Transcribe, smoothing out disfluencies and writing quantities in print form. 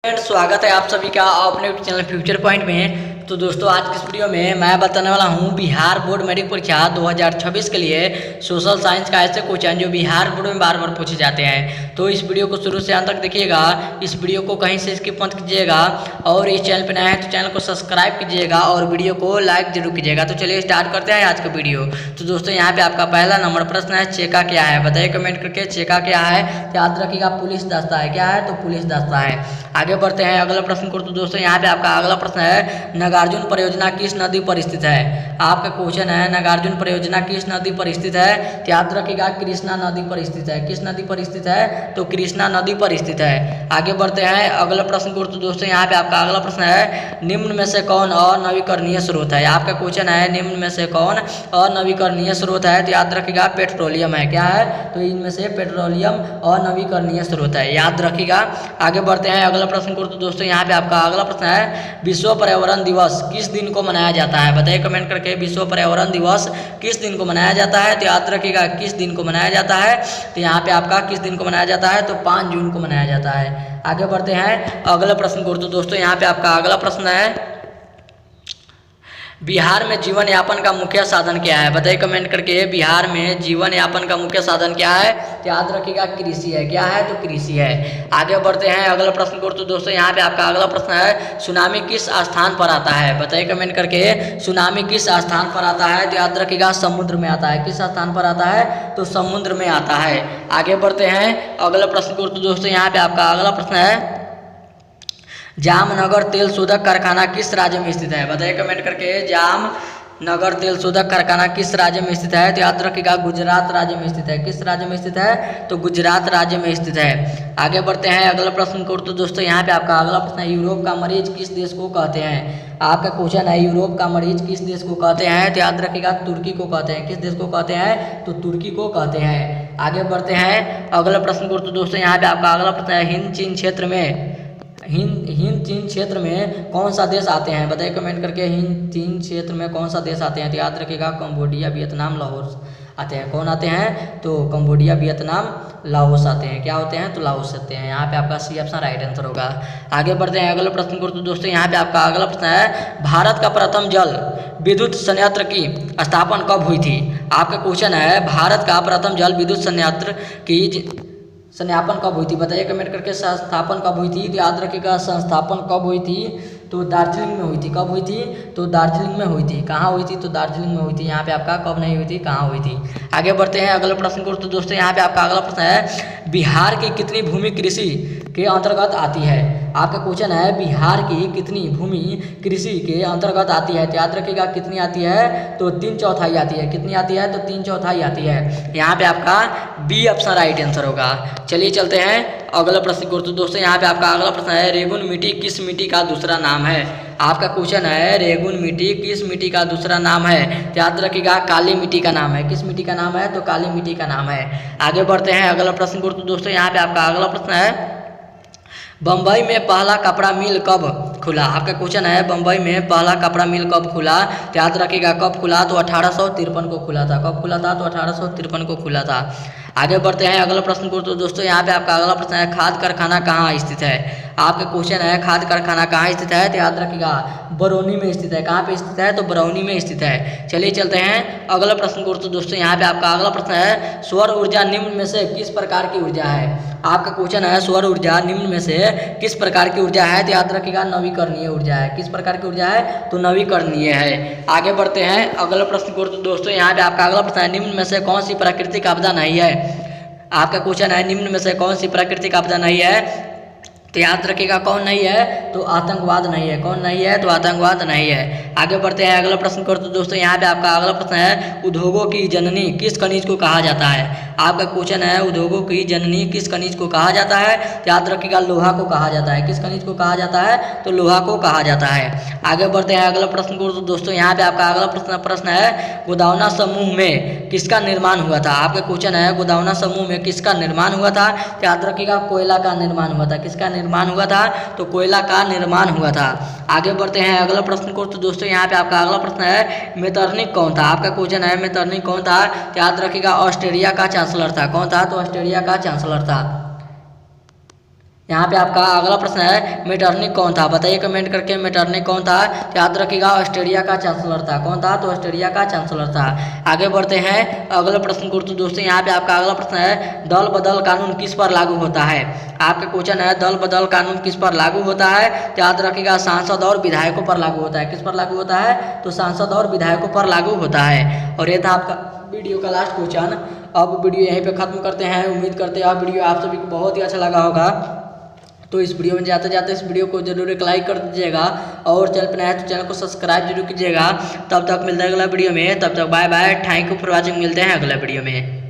Friends, स्वागत है आप सभी का अपने चैनल फ्यूचर पॉइंट में। तो दोस्तों, आज की इस वीडियो में मैं बताने वाला हूं बिहार बोर्ड मैट्रिक परीक्षा 2026 के लिए सोशल साइंस का ऐसे क्वेश्चन जो बिहार बोर्ड में बार बार पूछे जाते हैं। तो इस वीडियो को शुरू से अंत तक देखिएगा, इस वीडियो को कहीं से स्किप मत कीजिएगा और इस चैनल पर नया है तो चैनल को सब्सक्राइब कीजिएगा और वीडियो को लाइक जरूर कीजिएगा। तो चलिए स्टार्ट करते हैं आज का वीडियो। तो दोस्तों, यहाँ पे आपका पहला नंबर प्रश्न है, चेका क्या है? बताइए कमेंट करके, चेका क्या है? याद रखिएगा, पुलिस दस्ता है। क्या है? तो पुलिस दस्ता है। आगे बढ़ते हैं अगला प्रश्न को। तो दोस्तों, यहाँ पे आपका अगला प्रश्न है, नागार्जुन परियोजना किस नदी पर स्थित है? आपका क्वेश्चन है, नागार्जुन परियोजना किस नदी पर स्थित है? तो याद रखिएगा, कृष्णा नदी पर स्थित है। किस नदी पर स्थित है? तो कृष्णा नदी पर स्थित है। आगे बढ़ते हैं अगला प्रश्न को। तो दोस्तों, यहाँ पे आपका अगला प्रश्न है, निम्न में से कौन अनवीकरणीय स्रोत है? आपका क्वेश्चन है, निम्न में से कौन अनवीकरणीय स्रोत है? तो याद रखिएगा, पेट्रोलियम है। क्या है? तो इनमें से पेट्रोलियम अनवीकरणीय स्रोत है, याद रखिएगा। आगे बढ़ते हैं अगला प्रश्न को। तो दोस्तों, यहाँ पे आपका अगला प्रश्न है, विश्व पर्यावरण दिवस किस दिन को मनाया जाता है? बताइए कमेंट करके, विश्व पर्यावरण दिवस किस दिन को मनाया जाता है? तो याद रखिएगा, किस दिन को मनाया जाता है? तो यहाँ पे आपका किस दिन को मनाया जाता है? तो 5 जून को मनाया जाता है। आगे बढ़ते हैं अगला प्रश्न को। तो दोस्तों, यहाँ पे आपका अगला प्रश्न है, बिहार में जीवन यापन का मुख्य साधन क्या है? बताइए कमेंट करके, बिहार में जीवन यापन का मुख्य साधन क्या है? तो याद रखिएगा, कृषि है। क्या है? तो कृषि है। आगे बढ़ते हैं अगला प्रश्न को। तो दोस्तों, यहाँ पे आपका अगला प्रश्न है, सुनामी किस स्थान पर आता है? बताइए कमेंट करके, सुनामी किस स्थान पर आता है? तो याद रखिएगा, समुद्र में आता है। किस स्थान पर आता है? तो समुद्र में आता है। आगे बढ़ते हैं अगला प्रश्न को। तो दोस्तों, यहाँ पे आपका अगला प्रश्न है, जामनगर तेल शोधक कारखाना किस राज्य में स्थित है? बताइए कमेंट करके, जामनगर तेल शोधक कारखाना किस राज्य में स्थित है? तो याद रखिएगा, गुजरात राज्य में स्थित है। किस राज्य में स्थित है? तो गुजरात राज्य में स्थित है। आगे बढ़ते हैं अगला प्रश्न को। तो दोस्तों, यहाँ पे आपका अगला प्रश्न है, यूरोप का मरीज किस देश को कहते हैं? आपका क्वेश्चन है, यूरोप का मरीज किस देश को कहते हैं? तो याद रखिएगा, तुर्की को कहते हैं। किस देश को कहते हैं? तो तुर्की को कहते हैं। आगे बढ़ते हैं अगला प्रश्न को। तो दोस्तों, यहाँ पे आपका अगला प्रश्न है, हिंद चीन क्षेत्र में कौन सा देश आते हैं? बताइए कमेंट करके, हिंद चीन क्षेत्र में कौन सा देश आते हैं? तो याद रखिएगा, कंबोडिया, वियतनाम, लाओस आते हैं। कौन आते हैं? तो कंबोडिया, वियतनाम, लाओस आते हैं। क्या होते हैं? तो लाओस आते हैं। यहाँ पे आपका सी ऑप्शन राइट आंसर होगा। आगे बढ़ते हैं अगले प्रश्न को। तो दोस्तों, यहाँ पे आपका अगला प्रश्न है, भारत का प्रथम जल विद्युत संयंत्र की स्थापना कब हुई थी? आपका क्वेश्चन है, भारत का प्रथम जल विद्युत संयंत्र की संस्थापन कब हुई थी? बताइए कमेंट करके, संस्थापन कब हुई थी? तो याद रखिएगा, संस्थापन कब हुई थी? तो दार्जिलिंग में हुई थी। कब हुई थी? तो दार्जिलिंग में हुई थी। कहाँ हुई थी? तो दार्जिलिंग में हुई थी। यहाँ पे आपका कब नहीं हुई थी, कहाँ हुई थी? आगे बढ़ते हैं अगले प्रश्न को। तो दोस्तों, यहाँ पे आपका अगला प्रश्न है, बिहार की कितनी भूमि कृषि के अंतर्गत आती है? आपका क्वेश्चन है, बिहार की कितनी भूमि कृषि के अंतर्गत आती है? तो याद रखिएगा, कितनी आती है? तो 3/4 आती है। कितनी आती है? तो 3/4 आती है। यहाँ पे आपका बी ऑप्शन राइट आंसर होगा। चलिए चलते हैं अगला प्रश्न को। तो दोस्तों, यहाँ पे आपका अगला प्रश्न है, रेगुन मिट्टी किस मिट्टी का दूसरा नाम है? आपका क्वेश्चन है, रेगुन मिट्टी किस मिट्टी का दूसरा नाम है? तो याद रखिएगा, काली मिट्टी का नाम है। किस मिट्टी का नाम है? तो काली मिट्टी का नाम है। आगे बढ़ते हैं अगला प्रश्न को। तो दोस्तों, यहाँ पे आपका अगला प्रश्न है, बम्बई में पहला कपड़ा मिल कब खुला? आपका क्वेश्चन है, बम्बई में पहला कपड़ा मिल कब खुला? तो याद रखिएगा, कब खुला? तो 1853 को खुला था। कब खुला था? तो 1853 को खुला था। आगे बढ़ते हैं अगला प्रश्न को। तो दोस्तों, यहाँ पे आपका अगला प्रश्न है, खाद कारखाना कहाँ स्थित है? आपका क्वेश्चन है, खाद कारखाना कहाँ स्थित है? तो याद रखिएगा, बरौनी में स्थित है। कहाँ पे स्थित है? तो बरौनी में स्थित है। चलिए चलते हैं अगला प्रश्न को। तो दोस्तों, यहाँ पे आपका अगला प्रश्न है, सौर ऊर्जा निम्न में से किस प्रकार की ऊर्जा है? आपका क्वेश्चन है, सौर ऊर्जा निम्न में से किस प्रकार की ऊर्जा है? तो याद रखिएगा, नवीकरणीय ऊर्जा है। किस प्रकार की ऊर्जा है? तो नवीकरणीय है। आगे बढ़ते हैं अगला प्रश्न को। तो दोस्तों, यहाँ पे आपका अगला प्रश्न है, निम्न में से कौन सी प्राकृतिक आपदा नहीं है? आपका क्वेश्चन है, निम्न में से कौन सी प्राकृतिक आपदा नहीं है? तो याद रखिएगा, कौन नहीं है? तो आतंकवाद नहीं है। कौन नहीं है? तो आतंकवाद नहीं है। आगे बढ़ते हैं अगला प्रश्न को। तो दोस्तों, यहाँ पे आपका अगला प्रश्न है, उद्योगों की जननी किस खनिज को कहा जाता है? आपका क्वेश्चन है, उद्योगों की जननी किस खनिज को कहा जाता है? तो याद रखिएगा, लोहा को कहा जाता है। किस खनिज को कहा जाता है? तो लोहा को कहा जाता है। आगे बढ़ते हैं अगला प्रश्न को। तो दोस्तों, यहाँ पे आपका अगला प्रश्न है, गोदावना समूह में किसका निर्माण हुआ था? आपका क्वेश्चन है, गोदावना समूह में किसका निर्माण हुआ था? तो याद रखिएगा, कोयला का निर्माण हुआ था। किसका निर्माण हुआ था? तो कोयला का निर्माण हुआ था। आगे बढ़ते हैं अगला प्रश्न को। तो दोस्तों, यहाँ पे आपका अगला प्रश्न है, मेटरनिक कौन था? आपका क्वेश्चन है, मेटरनिक कौन था? तो याद रखिएगा, ऑस्ट्रेलिया का चांसलर था। कौन था? तो ऑस्ट्रेलिया का चांसलर था। यहाँ पे आपका अगला प्रश्न है, मेटरनिक कौन था? बताइए कमेंट करके, मेटरनिक कौन था? तो याद रखिएगा ऑस्ट्रेलिया का चांसलर था। कौन था? तो ऑस्ट्रेलिया का चांसलर था। आगे बढ़ते हैं अगले प्रश्न को। तो दोस्तों यहाँ पे आपका अगला प्रश्न है, दल बदल कानून किस पर लागू होता है? आपका क्वेश्चन है, दल बदल कानून किस पर लागू होता है? तो याद रखिएगा सांसद और विधायकों पर लागू होता है। किस पर लागू होता है? तो सांसद और विधायकों पर लागू होता है। और ये था आपका वीडियो का लास्ट क्वेश्चन। अब वीडियो यहीं पे खत्म करते हैं। उम्मीद करते हैं आप वीडियो आप सभी को बहुत ही अच्छा लगा होगा। तो इस वीडियो में जाते जाते इस वीडियो को जरूर एक लाइक कर दीजिएगा और चैनल पर नया है तो चैनल को सब्सक्राइब जरूर कीजिएगा। तब तक मिलते हैं अगला वीडियो में। तब तक bye bye, thank you for watching. मिलते हैं अगला वीडियो में।